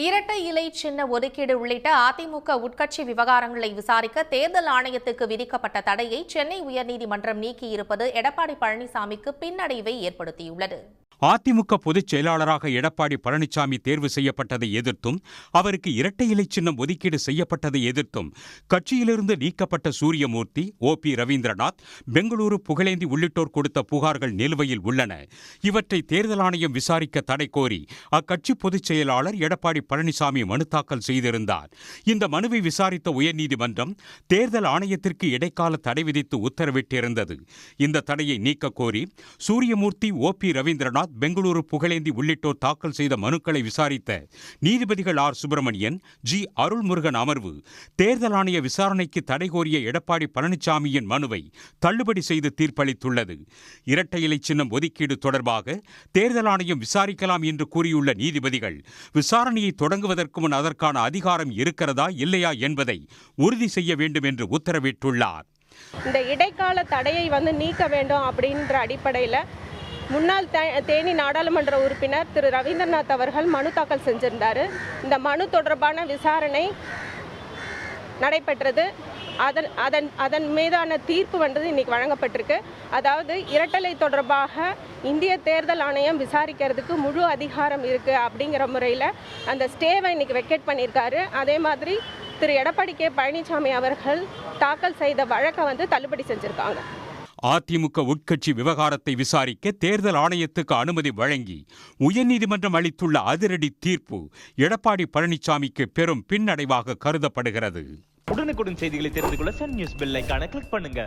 இரட்டை இலை சின்ன ஒதுக்கீடு உள்ளிட்ட அதிமுக உட்கட்சி விவகாரங்களை விசாரிக்க தேர்தல் ஆணையத்துக்கு விதிக்கப்பட்ட தடையை சென்னை உயர்நீதிமன்றம் நீக்கியிருப்பது எடப்பாடி பழனிசாமிக்கு பின்னடைவை ஏற்படுத்தியுள்ளது. அதிமுக பொதுச் செயலாளராக எடப்பாடி பழனிசாமி தேர்வு செய்யப்பட்டதை எதிர்த்தும் அவருக்கு இரட்டை இலை சின்னம் ஒதுக்கீடு செய்யப்பட்டதை எதிர்த்தும் கட்சியிலிருந்து நீக்கப்பட்ட சூரியமூர்த்தி, ஓ.பி. ரவீந்திரநாத், பெங்களூரு புகழேந்தி உள்ளிட்டோர் கொடுத்த புகார்கள் நிலுவையில் உள்ளன. இவற்றை தேர்தல் ஆணையம் விசாரிக்க தடை கோரி அக்கட்சி பொதுச் செயலாளர் எடப்பாடி பழனிசாமி மனு தாக்கல் செய்திருந்தார். இந்த மனுவை விசாரித்த உயர்நீதிமன்றம் தேர்தல் ஆணையத்திற்கு இடைக்கால தடை விதித்து உத்தரவிட்டிருந்தது. இந்த தடையை நீக்க கோரி சூரியமூர்த்தி, ஓ.பி. ரவீந்திரநாத், பெங்களூரு புகழேந்தி உள்ளிட்டோர் தாக்கல் செய்த மனுக்களை விசாரித்த நீதிபதிகள் ஆர். சுப்பிரமணியன், ஜி. அருள்முருகன் அமர்வு தேர்தல் ஆணைய விசாரணைக்கு தடை கோரிய எடப்பாடி பழனிசாமியின் மனுவை தள்ளுபடி செய்து தீர்ப்பளித்துள்ளது. இரட்டை இலை சின்னம் ஒதுக்கீடு தொடர்பாக தேர்தல் ஆணையம் விசாரிக்கலாம் என்று கூறியுள்ள நீதிபதிகள், விசாரணையை தொடங்குவதற்கு முன் அதற்கான அதிகாரம் இருக்கிறதா இல்லையா என்பதை உறுதி செய்ய வேண்டும் என்று உத்தரவிட்டுள்ளார். இந்த இடைக்கால தடையை நீக்க வேண்டும் அப்படின்ற அடிப்படையில் முன்னாள் தேனி நாடாளுமன்ற உறுப்பினர் திரு ரவீந்திரநாத் அவர்கள் மனு தாக்கல் செஞ்சிருந்தார். இந்த மனு தொடர்பான விசாரணை நடைபெற்றது. அதன் மீதான தீர்ப்பு இன்னைக்கு வழங்கப்பட்டிருக்கு. அதாவது இரட்டலை தொடர்பாக இந்திய தேர்தல் ஆணையம் விசாரிக்கிறதுக்கு முழு அதிகாரம் இருக்கு அப்படிங்கிற முறையில் அந்த ஸ்டேவை இன்னைக்கு வெக்கேட் பண்ணியிருக்காரு. அதே மாதிரி திரு எடப்பாடி கே. பழனிசாமி அவர்கள் தாக்கல் செய்த வழக்கை தள்ளுபடி செஞ்சிருக்காங்க. அதிமுக உட்கட்சி விவகாரத்தை விசாரிக்க தேர்தல் ஆணையத்துக்கு அனுமதி வழங்கி உயர்நீதிமன்றம் அளித்துள்ள அதிரடி தீர்ப்பு எடப்பாடி பழனிசாமிக்கு பெரும் பின்னடைவாக கருதப்படுகிறது. உடனுக்குடன் செய்திகளை தெரிந்து கொள்ள சன் நியூஸ் பெல் ஐகானை கிளிக் பண்ணுங்க.